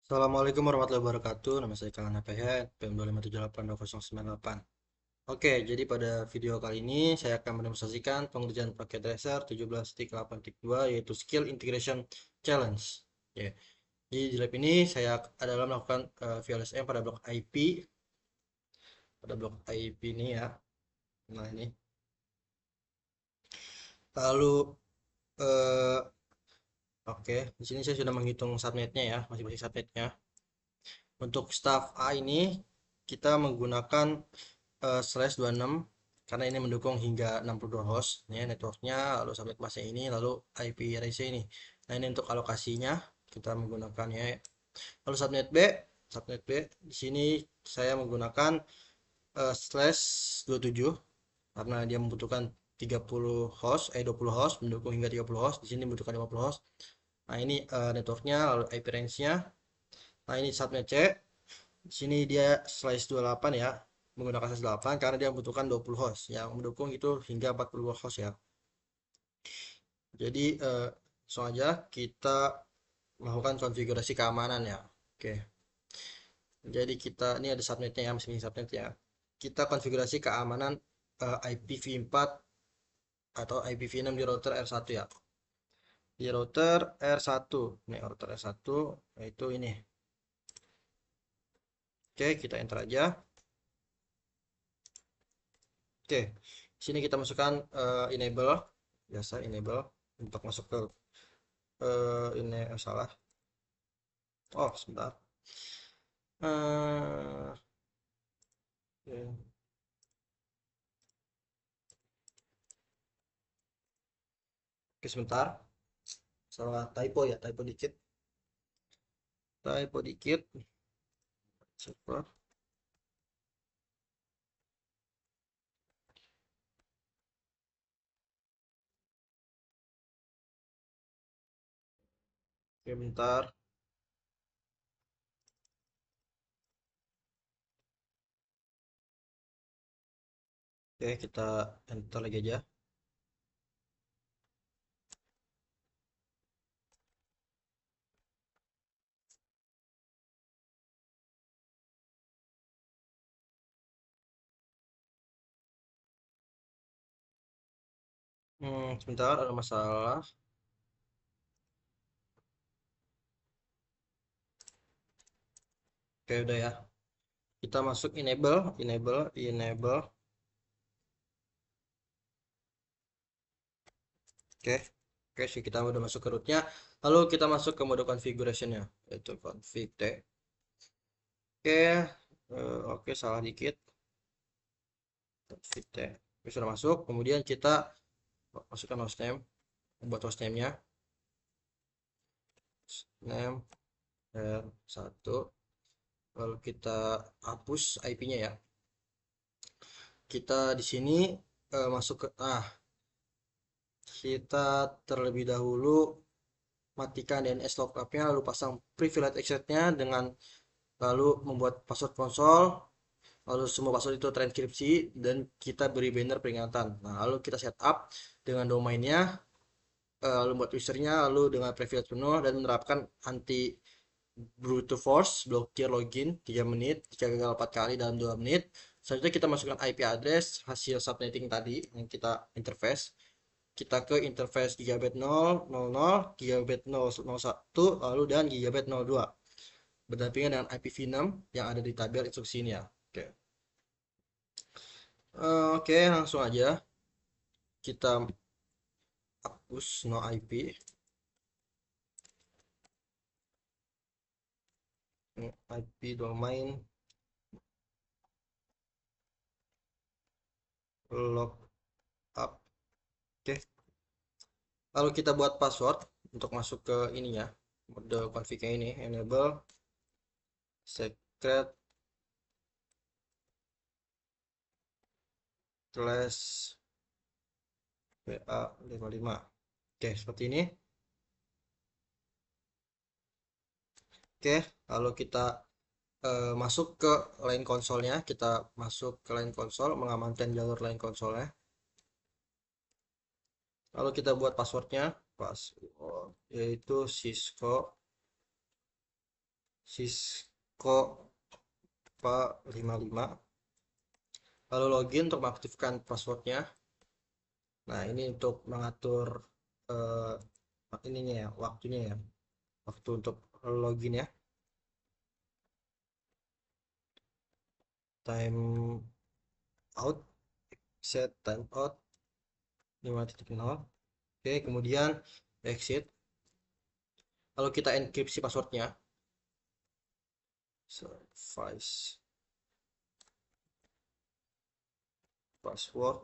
Assalamualaikum warahmatullahi wabarakatuh. Nama saya Kang APH, PM25782098. Oke, jadi pada video kali ini saya akan mendemonstrasikan pengerjaan paket Tracer 17.8.2 yaitu Skill Integration Challenge. Ya. Jadi di lab ini saya adalah melakukan VLSM pada blok IP ini ya. Nah, ini. Lalu eh, oke, di sini saya sudah menghitung subnetnya ya, masing-masing subnetnya. Untuk staff A ini kita menggunakan slash 26 karena ini mendukung hingga 62 host ya networknya, lalu subnet masnya ini, lalu IP address ini. Nah, ini untuk alokasinya kita menggunakannya. Lalu subnet B di sini saya menggunakan slash 27 karena dia membutuhkan 20 host mendukung hingga 30 host, di sini membutuhkan 50 host. Nah, ini networknya, lalu IP range-nya. Nah, ini subnet C. Di sini dia slice 28 ya, menggunakan slice 8 karena dia membutuhkan 20 host. Yang mendukung itu hingga 40 host ya. Jadi langsung aja kita melakukan konfigurasi keamanan ya. Oke. Jadi kita ini ada subnetnya ya, masing-masing subnet ya. Kita konfigurasi keamanan IPv4 atau IPv6 di router R1 ya. Di router R1. Ini router R1 yaitu ini. Oke, kita enter aja. Oke, sini kita masukkan enable, biasa enable untuk masuk ke ini salah. Oh, sebentar. Eh, oke, Oke, sebentar. Salah typo ya, typo dikit. Super. Oke, bentar. Oke, kita enter lagi aja. Sebentar, ada masalah. Oke, udah ya. Kita masuk enable. Oke, oke sih, kita udah masuk ke rootnya. Lalu kita masuk ke mode configurationnya, yaitu config T. Oke, oke, salah dikit. Config T. Oke, sudah masuk. Kemudian kita masukkan hostname, buat hostname-nya. Name R1. Lalu kita hapus IP-nya ya. Kita di sini masuk ke kita terlebih dahulu matikan DNS lookup-nya, lalu pasang privilege access-nya dengan lalu membuat password konsol, lalu semua password itu transkripsi dan kita beri banner peringatan. Nah, lalu kita setup dengan domainnya, lalu buat usernya, lalu dengan privilege penuh dan menerapkan anti brute force, blokir login 3 menit, jika gagal 4 kali dalam 2 menit. Selanjutnya kita masukkan IP address hasil subnetting tadi yang kita interface. Kita ke interface gigabit 000, gigabit 001, lalu dan gigabit 02. Berdampingan dengan IPv6 yang ada di tabel instruksi ini ya. Oke. Oke, langsung aja kita hapus no IP. IP domain log up. Oke. Lalu kita buat password untuk masuk ke ini ya. Mode config ini enable secret slash PA55. Oke, seperti ini. Oke, lalu kita masuk ke line konsolnya. Kita masuk ke line konsol, mengamankan jalur line konsolnya. Lalu kita buat passwordnya, password yaitu Cisco Cisco 55. Lalu login untuk mengaktifkan passwordnya. Nah, ini untuk mengatur eh, ininya ya, waktunya ya, waktu untuk login ya. Time out, set time out 5.0. Oke, kemudian exit. Lalu kita enkripsi passwordnya. Service password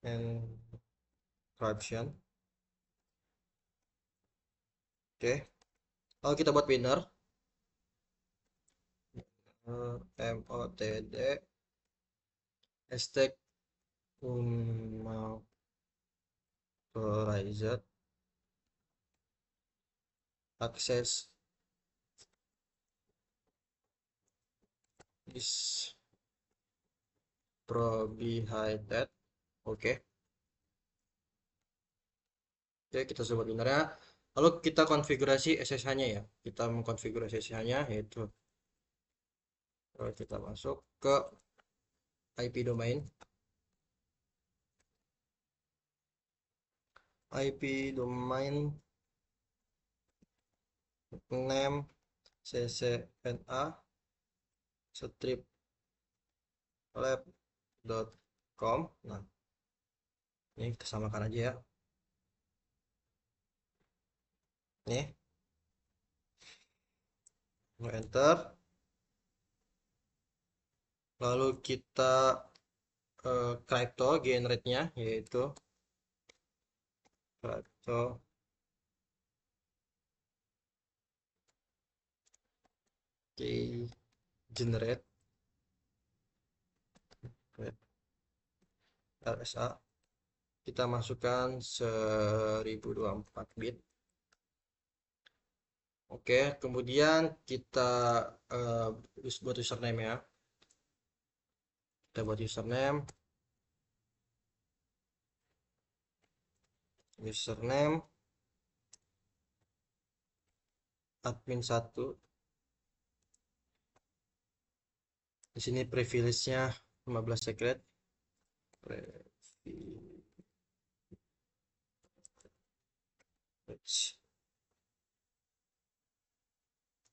encryption. Oke, lalu kita buat winner. MOTD hashtag unauthorized access is prohibited. Oke. Oke, kita coba winnernya. Lalu kita konfigurasi SSH-nya ya. Kita mengkonfigurasi SSH-nya yaitu kita masuk ke IP domain. IP domain name ccna strip lab.com. Nah, ini kita samakan aja ya. Nih, enter. Lalu kita crypto generate-nya yaitu crypto key generate RSA. Kita masukkan 1024 bit. Oke, kemudian kita buat username ya. Kita buat username admin 1. Di sini privilege-nya 15 secret. Privilege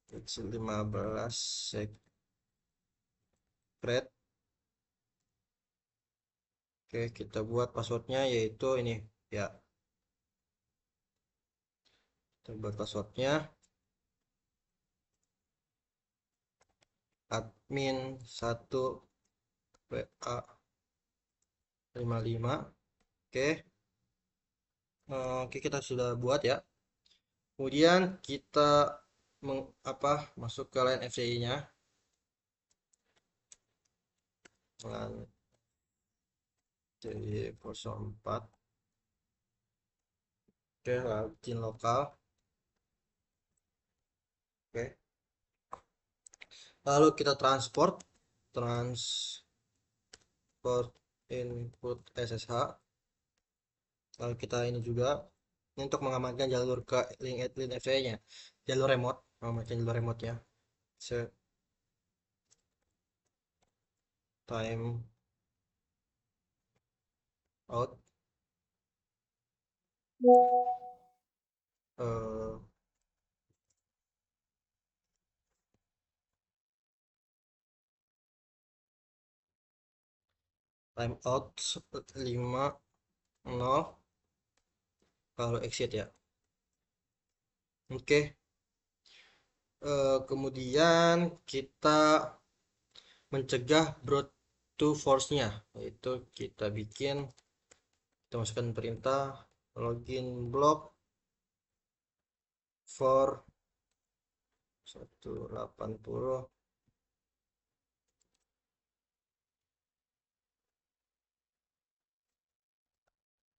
15 secret. Oke, kita buat passwordnya yaitu ini ya. Kita buat passwordnya admin 1 WA 55. Oke. Oke, kita sudah buat ya. Kemudian kita masuk ke line FCI-nya. Line FCI 04. Oke, login lokal. Oke. Lalu kita transport input SSH. Lalu kita ini juga untuk mengamankan jalur ke link FCI-nya, jalur remote, mengamankan jalur remote ya. Set time out eh, timeout 50 kalau exit ya. Oke. Kemudian kita mencegah brute force-nya, yaitu kita masukkan perintah login block for 180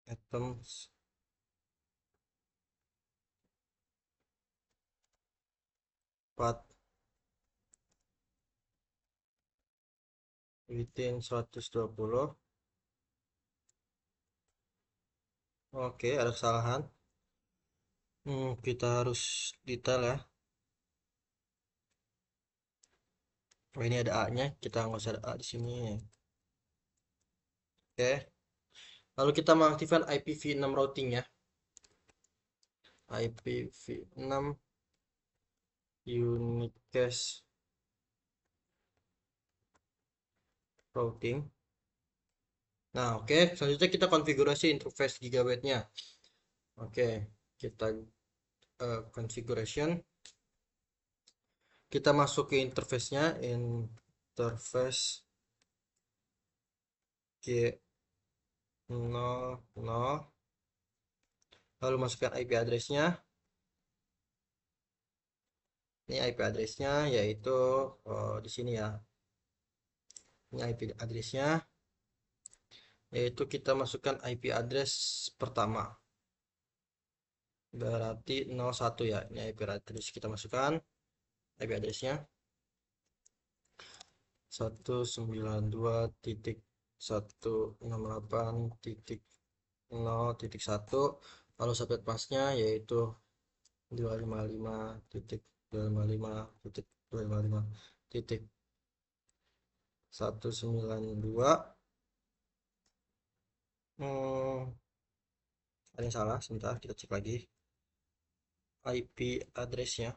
items path within 120. Oke, ada kesalahan. Kita harus detail ya. Oh, ini ada A-nya, kita nggak usah ada A di sini. Oke. Lalu kita mengaktifkan IPv6 routing ya. IPv6 unit cache routing. Nah, oke. Selanjutnya kita konfigurasi interface gigabyte-nya. Oke, kita configuration. Kita masuk ke interface-nya, interface G00. Lalu masukkan IP address-nya. Ini IP address-nya yaitu di sini ya. Ini IP address-nya yaitu kita masukkan IP address pertama. Berarti 01 ya. Ini IP address kita masukkan IP address-nya 192.168.0.1, lalu subnet masknya yaitu 255.255.255.192. Ada yang salah, sebentar kita cek lagi IP address-nya.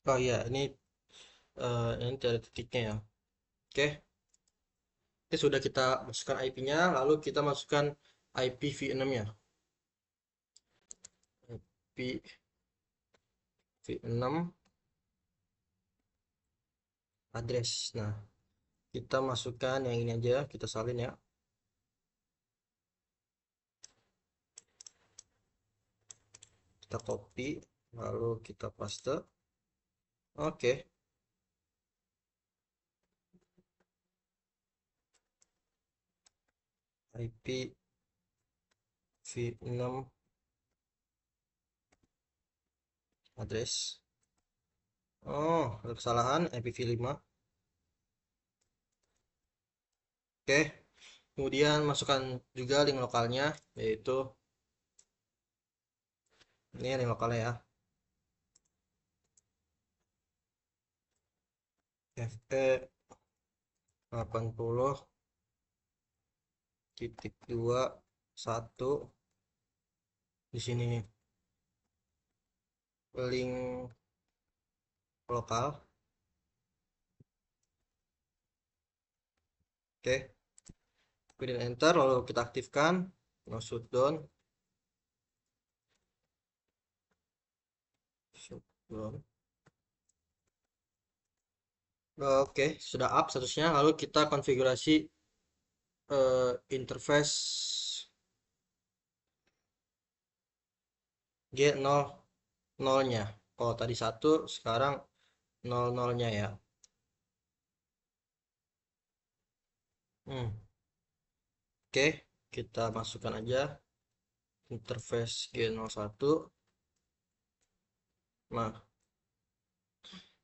Oh iya, ini tidak ada titiknya ya. Oke. Oke, sudah kita masukkan IP-nya, lalu kita masukkan IPv6-nya. IPv6 address. Nah, kita masukkan yang ini aja, kita salin ya. Kita copy, lalu kita paste. Oke. IPv6 address. Oh, ada kesalahan IPv5. Oke. Kemudian masukkan juga link lokalnya, yaitu ini link lokalnya ya. FE 80.21 di sini link lokal. Oke, kemudian enter, lalu kita aktifkan no shutdown. Oke, sudah up statusnya, lalu kita konfigurasi interface G00 nya. Kalau tadi 1, sekarang 00 nya ya. Oke, kita masukkan aja interface G01. Nah,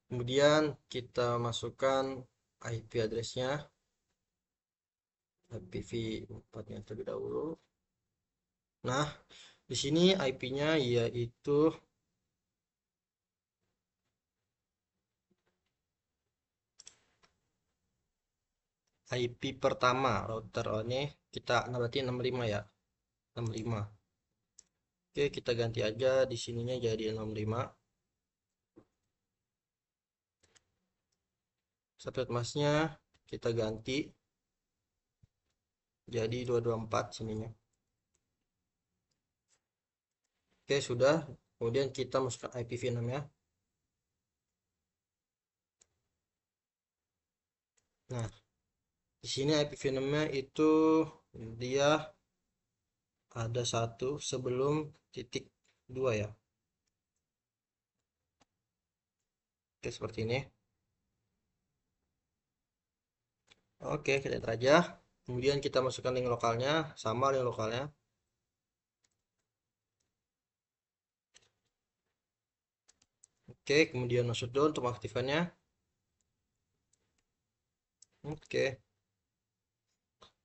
kemudian kita masukkan IP address-nya, IPv4-nya terlebih dahulu. Nah, di sini IP-nya yaitu IP pertama router ini kita berarti 65 ya. 65. Oke, kita ganti aja di sininya jadi 65. Subnet masknya kita ganti jadi 224 sininya. Oke, sudah. Kemudian kita masukkan IPv6 ya. Nah, di sini IPv6-nya itu dia ada 1 sebelum titik 2 ya. Oke, seperti ini. Oke, kita enter aja. Kemudian kita masukkan link lokalnya, sama link lokalnya. Oke, kemudian masuk down untuk mengaktifkannya. Oke,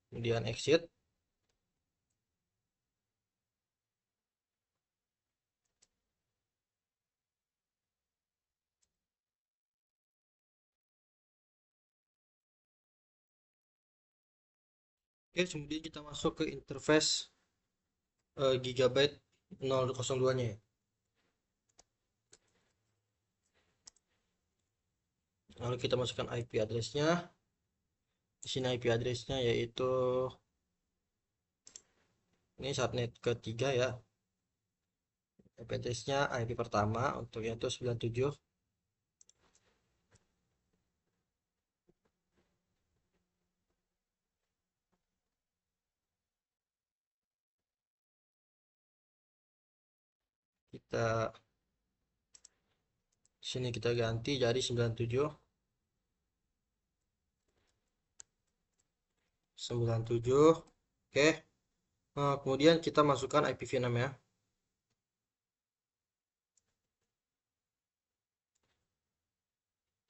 kemudian exit. Oke, kemudian kita masuk ke interface Gigabyte 002-nya ya. Lalu kita masukkan IP address-nya. Di sini IP address-nya yaitu ini subnet ketiga ya. IP address-nya IP pertama untuk yaitu 97. Kita sini kita ganti jadi 97 97. Oke. Kemudian kita masukkan IPv6 ya.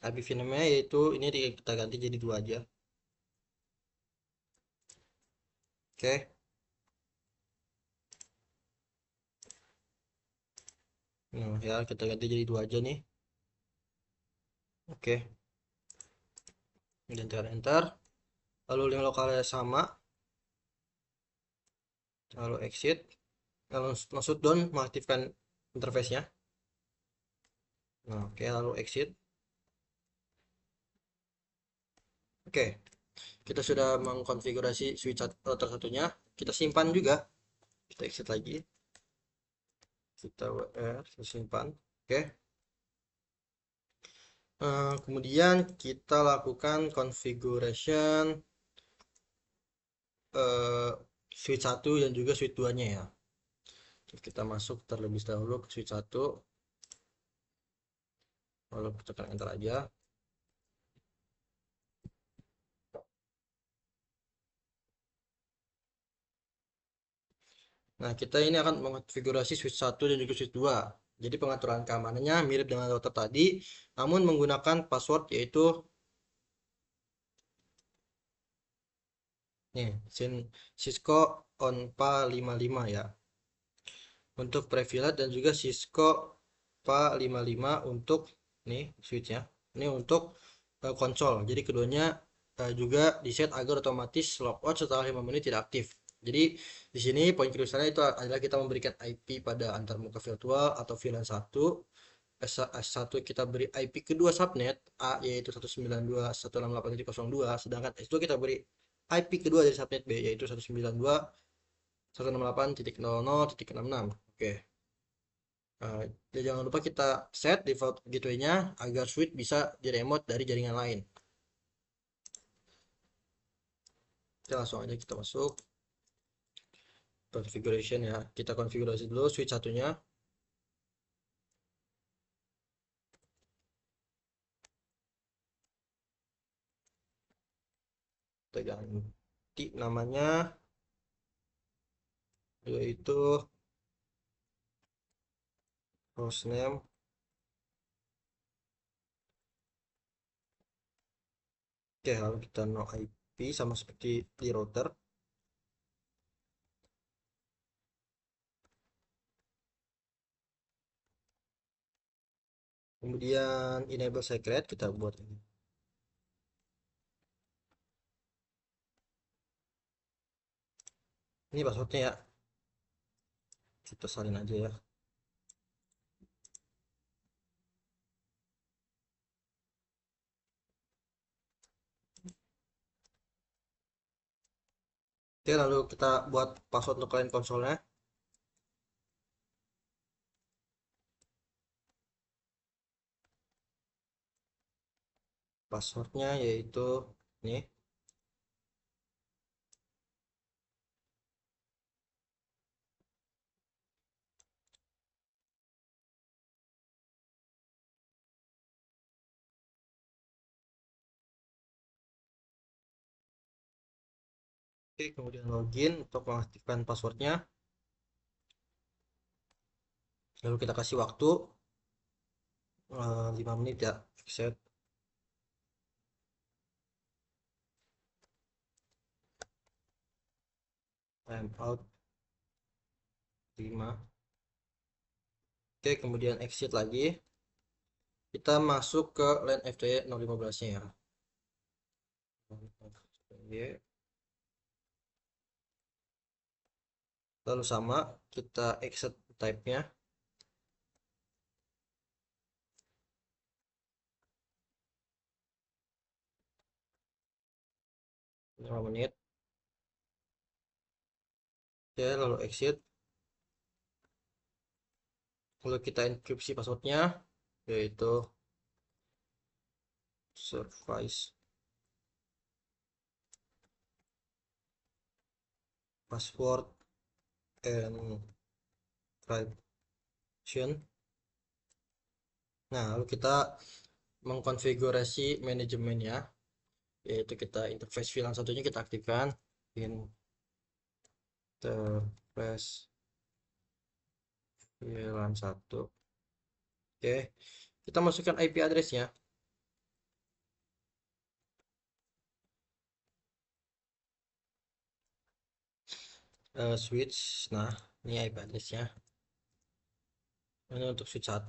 IPv6-nya yaitu ini kita ganti jadi 2 aja. Oke. Nah, ya kita ganti jadi 2 aja nih. Oke. Dan tekan enter. Lalu link lokalnya sama. Lalu exit. Lalu maksud down mengaktifkan interface-nya. Nah, oke, lalu exit. Oke, kita sudah mengkonfigurasi switch router satunya. Kita simpan juga. Kita exit lagi. Kita simpan. Oke. Kemudian kita lakukan configuration eh, switch 1 dan juga switch 2-nya ya. Kita masuk terlebih dahulu ke switch 1. Lalu kita tekan enter aja. Nah, kita ini akan mengonfigurasi switch 1 dan juga switch 2. Jadi pengaturan keamanannya mirip dengan router tadi, namun menggunakan password yaitu nih, Cisco ONPA 55 ya. Untuk private dan juga Cisco PA55 untuk nih switchnya. Ini untuk konsol. Jadi keduanya juga diset agar otomatis logout setelah 5 menit tidak aktif. Jadi di sini poin krusialnya itu adalah kita memberikan IP pada antarmuka virtual atau VLAN 1. S1 kita beri IP kedua subnet A yaitu 192.168.02, sedangkan S2 kita beri IP kedua dari subnet B yaitu 192.168.00.66. Oke. Ya jangan lupa kita set default gateway-nya agar switch bisa diremote dari jaringan lain. Kita langsung aja kita masuk configuration ya. Kita konfigurasi dulu switch satunya. Kita ganti namanya yaitu hostname. Oke, lalu kita no IP sama seperti di router. Kemudian enable secret kita buat ini. Ini passwordnya ya. Kita salin aja ya. Oke, lalu kita buat password untuk client konsolnya. Passwordnya yaitu ini. Oke, kemudian login untuk mengaktifkan passwordnya. Lalu kita kasih waktu 5 menit ya. Set. timeout 5. Oke, kemudian exit lagi, kita masuk ke line FTY 015 nya ya. Lalu sama, kita exit type nya 5 menit. Oke, lalu exit, lalu kita enkripsi passwordnya, yaitu service password encryption. Nah, lalu kita mengkonfigurasi manajemennya, yaitu kita interface VLAN satunya kita aktifkan, interface VLAN 1. Oke, kita masukkan IP addressnya. Switch, nah ini IP addressnya. Ini untuk switch 1,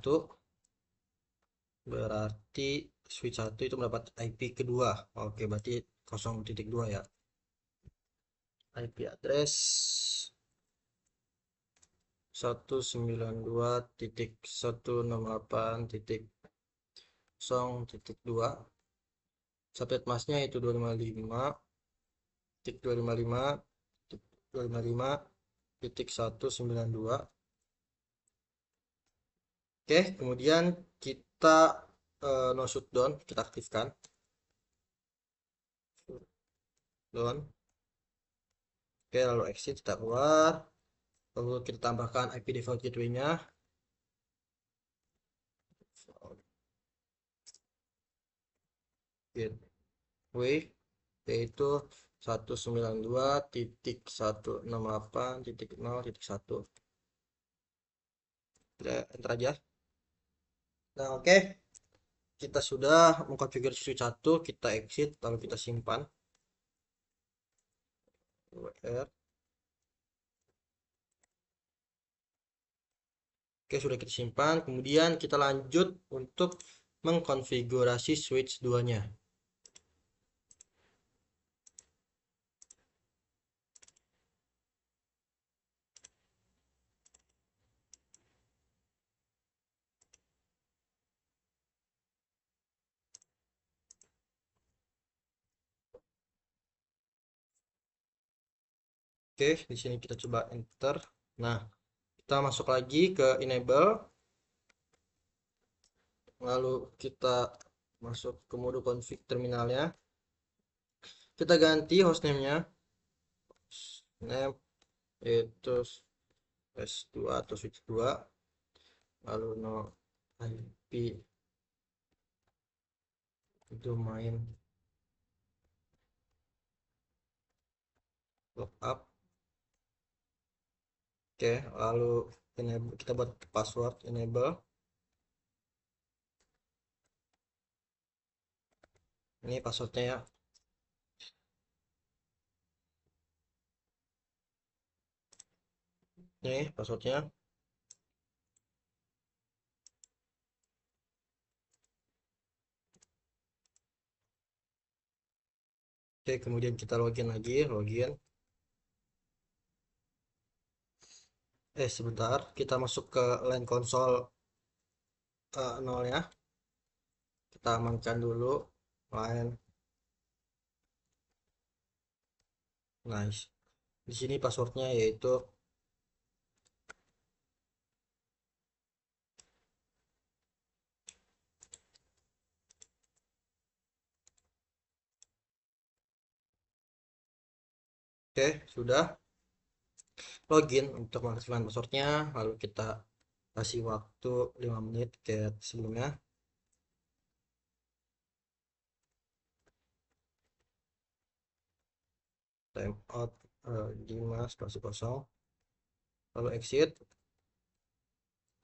berarti switch 1 itu mendapat IP kedua. Oke, berarti 0.2 ya. IP address 192.168.0.2. Subnet masknya itu 255.255.192. Oke, kemudian kita no shutdown kita aktifkan. Down. Oke, lalu exit kita keluar. Lalu kita tambahkan IP default gateway-nya. Gateway yaitu 192.168.0.1. Kita enter aja. Nah, oke. Kita sudah mengkonfigurasi switch 1, kita exit lalu kita simpan. Oke, sudah kita simpan. Kemudian kita lanjut untuk mengkonfigurasi switch 2-nya. Oke, di sini kita coba enter. Nah, kita masuk lagi ke enable. Lalu kita masuk ke mode config terminalnya. Kita ganti hostname-nya. Name itu S2 atau switch 2. Lalu no IP domain lookup. Oke, lalu enable, kita buat password enable. Ini passwordnya ya. Ini passwordnya. Oke, kemudian kita login lagi, login. Sebentar, kita masuk ke line console 0 ya. Kita amankan dulu line. Nice. Di sini passwordnya yaitu oke, sudah login. Untuk mengaktifkan passwordnya, lalu kita kasih waktu 5 menit kayak sebelumnya. Timeout 5 lalu exit,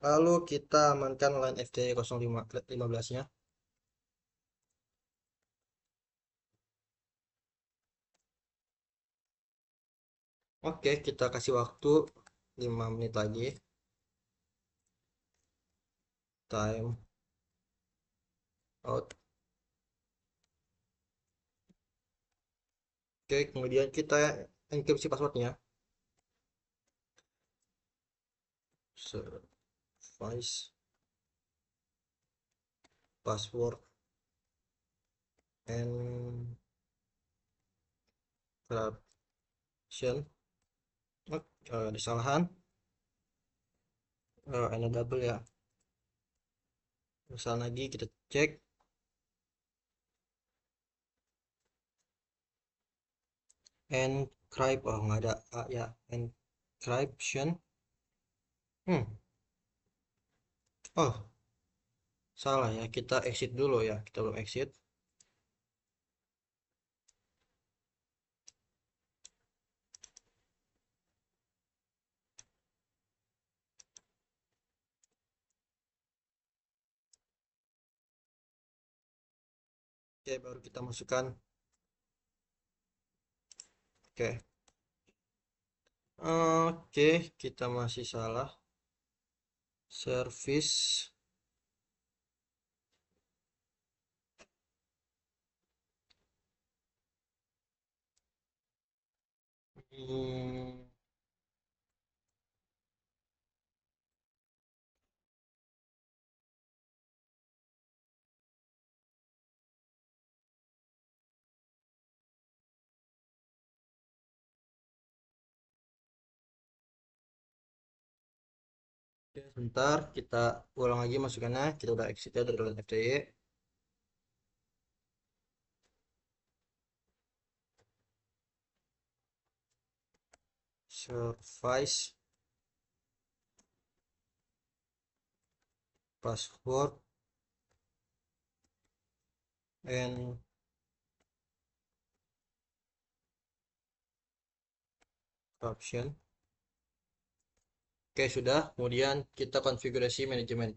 lalu kita amankan line FTP 0515 nya. Oke, kita kasih waktu 5 menit lagi. Time out. Oke, kemudian kita enkripsi passwordnya. Service password encryption. Oh, ada kesalahan. Ada double ya. Kesalahan lagi, kita cek. Encrypt, oh nggak ada A ya. Encryption. Hmm. Oh, salah ya. Kita exit dulu ya. Kita belum exit. Oke, baru kita masukkan. Oke. Oke, kita masih salah. Service. Hmm, oke, sebentar, kita ulang lagi masukannya. Kita udah exit ya dari FTI. Service password and caption. Oke, sudah. Kemudian kita konfigurasi manajemen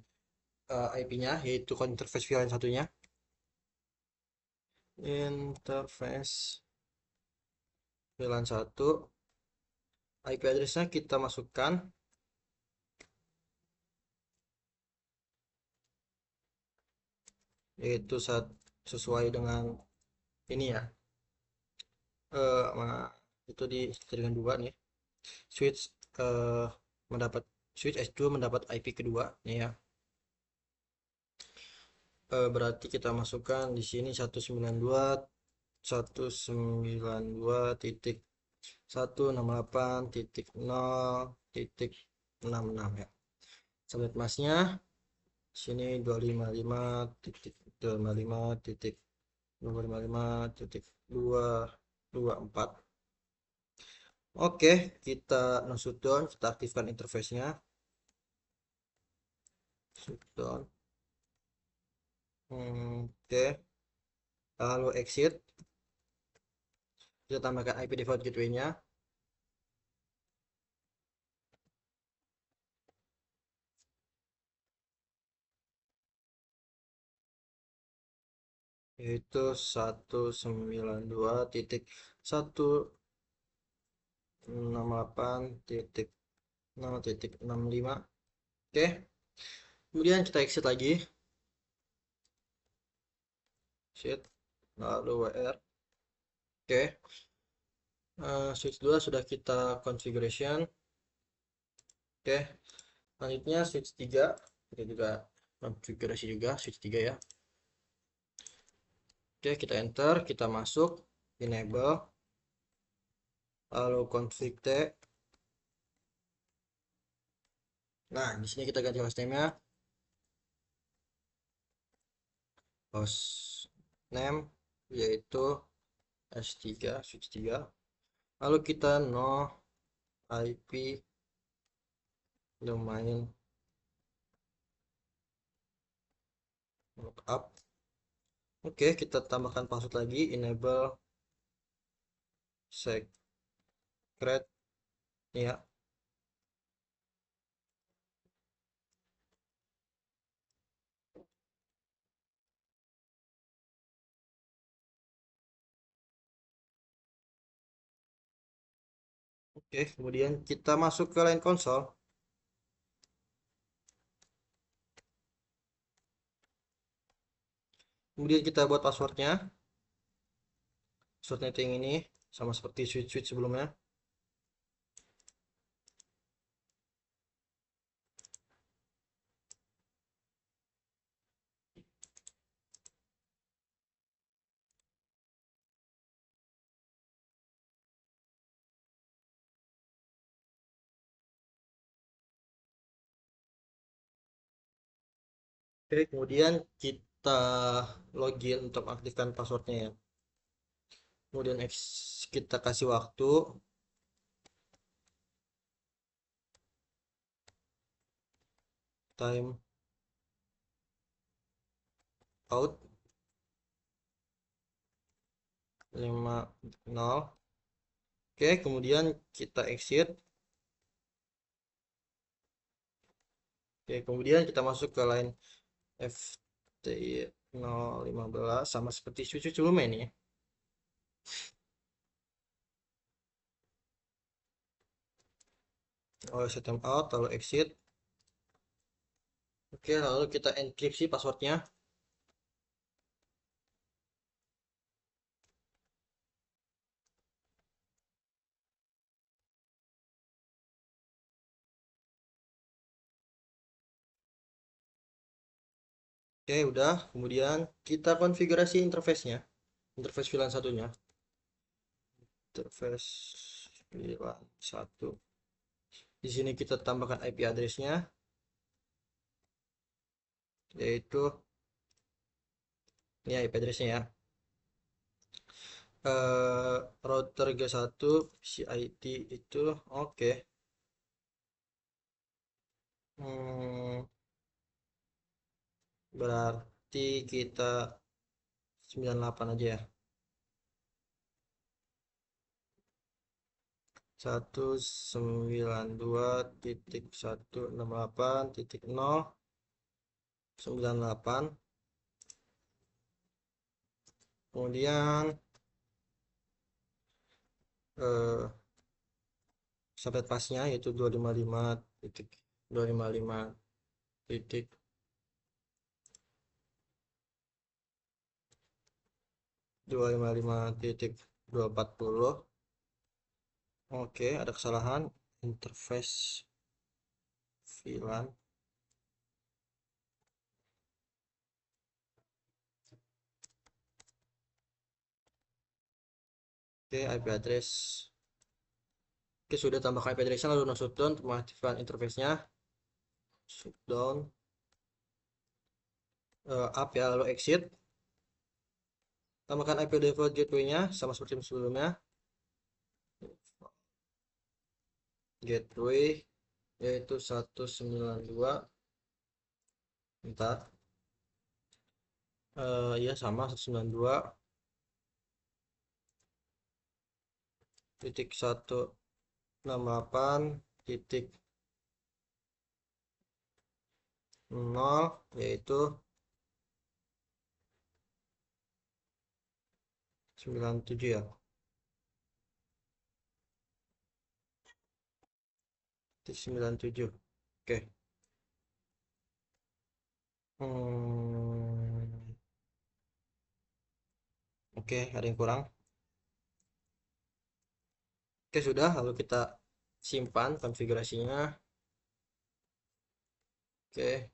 IP-nya, yaitu interface VLAN satunya. Interface VLAN 1. IP address-nya kita masukkan, yaitu sesuai dengan ini ya. Itu di jaringan 2 nih. Switch eh, mendapat switch S2 mendapat IP kedua nih ya. Berarti kita masukkan di sini 192.168.0.66 ya. Subnet masnya sini 255.255.254. Oke, kita no shutdown, kita aktifkan interface-nya. Shutdown. Oke, lalu exit. Kita tambahkan IP default gateway-nya, yaitu 192.168.0.65. Oke, kemudian kita exit lagi. Exit, lalu WR. Oke, switch 2 sudah kita configuration. Oke, selanjutnya switch 3 kita juga konfigurasi juga switch 3 ya. Oke, kita enter, kita masuk, enable, lalu config T. Nah, di sini kita ganti hostname-nya, host name yaitu S3 switch 3. Lalu kita no IP domain lookup. Oke, kita tambahkan password lagi, enable secret ya. Oke, kemudian kita masuk ke line konsol. Kemudian kita buat passwordnya. Passwordnya itu yang ini, sama seperti switch-switch sebelumnya. Oke, kemudian kita login untuk aktifkan passwordnya ya. Kemudian kita kasih waktu time out 50. Oke, kemudian kita exit. Oke, kemudian kita masuk ke line FTI 015 sama seperti switch sebelumnya ini. Oh, set time out, lalu exit. Oke, lalu kita enkripsi passwordnya. Oke, udah. Kemudian kita konfigurasi interface-nya. Interface VLAN satunya. Interface VLAN 1. Di sini kita tambahkan IP address-nya, yaitu ini IP address-nya ya. Router G1 CID itu oke. Hmm, berarti kita 98 aja ya. 192.168.098. Kemudian eh, subnet pasnya yaitu 255.255.255.240. Oke, ada kesalahan interface VLAN. Oke, IP address. Oke, sudah tambahkan IP address lalu no shutdown untuk mengaktifkan interface-nya. Shutdown. Up ya, lalu exit. Tambahkan IP default gateway-nya sama seperti sebelumnya. Gateway yaitu 192. Bentar. Ya sama 192.168.0 yaitu 97 ya. 97. Oke. Hmm, oke, ada yang kurang. Oke, sudah. Lalu kita simpan konfigurasinya. Oke.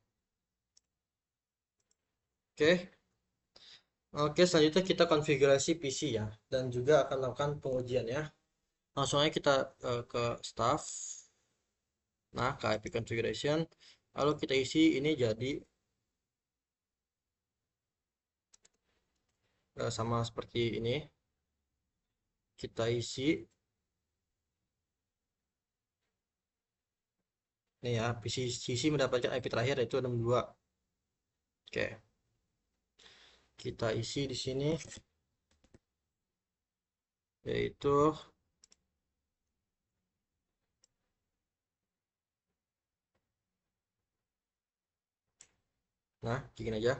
Oke. Oke, selanjutnya kita konfigurasi PC ya. Dan juga akan melakukan pengujian ya. Langsung aja kita ke staff. Nah, ke IP configuration. Lalu kita isi ini jadi sama seperti ini. Kita isi. Nih ya, PC mendapatkan IP terakhir yaitu 62. Oke. Kita isi di sini yaitu nah, begini aja.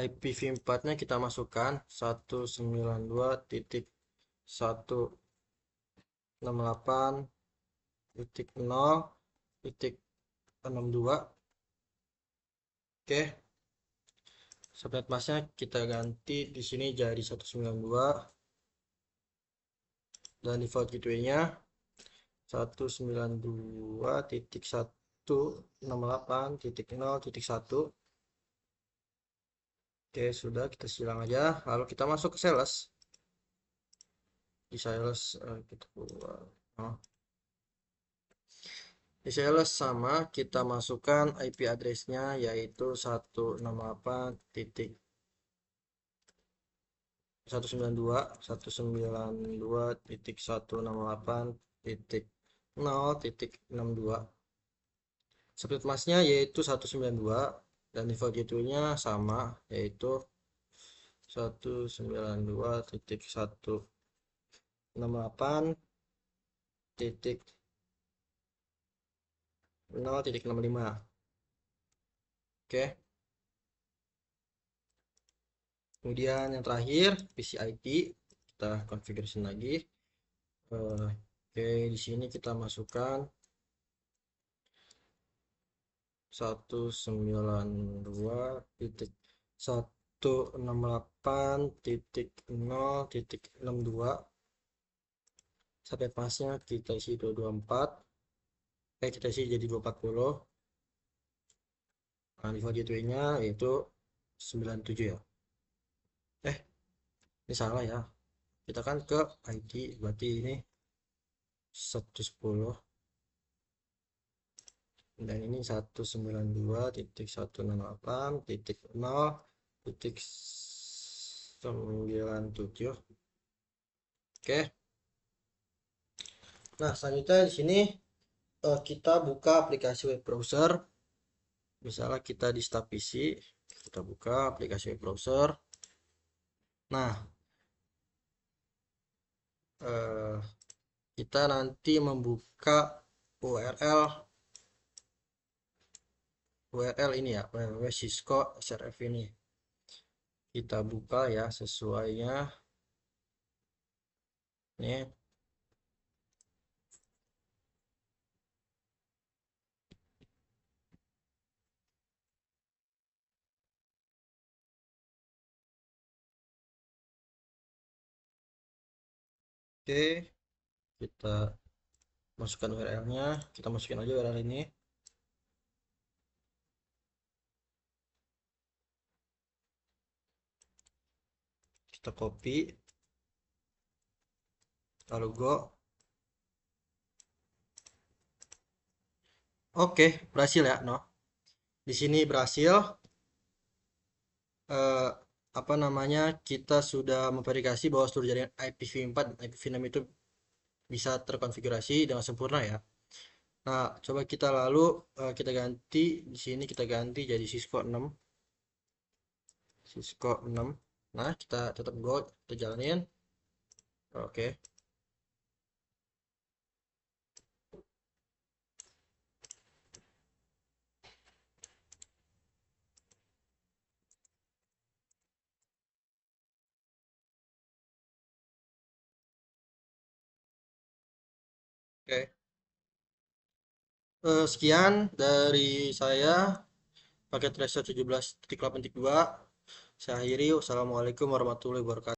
IPv4-nya kita masukkan 192.168.0. 68.0.62. Oke, subnet masknya kita ganti di sini jadi 192 dan default gateway-nya 192.168.0.1. Oke, sudah, kita silang aja. Lalu kita masuk ke sales. Di sales kita keluar. Oh. Di sales sama, kita masukkan IP address-nya yaitu 192.192.168.0.62. Subnet masknya yaitu 192 dan default gateway-nya sama yaitu 192.168.0.65. Oke, kemudian yang terakhir PC IP kita configuration lagi. Oke, di sini kita masukkan 192.168.0.62. Subnet masknya kita isi 224. Kita isi jadi 240. Nah, default gateway-nya yaitu 97 ya. Ini salah ya. Kita kan ke ID, berarti ini 110. Dan ini 192.168.0.97. Oke. Nah, selanjutnya di sini kita buka aplikasi web browser. Misalnya kita di start PC, kita buka aplikasi web browser. Nah, kita nanti membuka URL ini ya, www Cisco SRF ini. Kita buka ya sesuainya. Nih. Oke, kita masukkan URL-nya. Kita masukin aja URL ini. Kita copy. Lalu go. Oke, berhasil ya, no. Di sini berhasil. Apa namanya? Kita sudah memverifikasi bahwa seluruh jaringan IPv4 dan IPv6 itu bisa terkonfigurasi dengan sempurna ya. Nah, coba kita lalu kita ganti di sini, kita ganti jadi Cisco 6. Cisco 6. Nah, kita tetap go, kita jalanin. Oke. Oke. Sekian dari saya paket Tracer 17.8.2. Saya akhiri. Wassalamualaikum warahmatullahi wabarakatuh.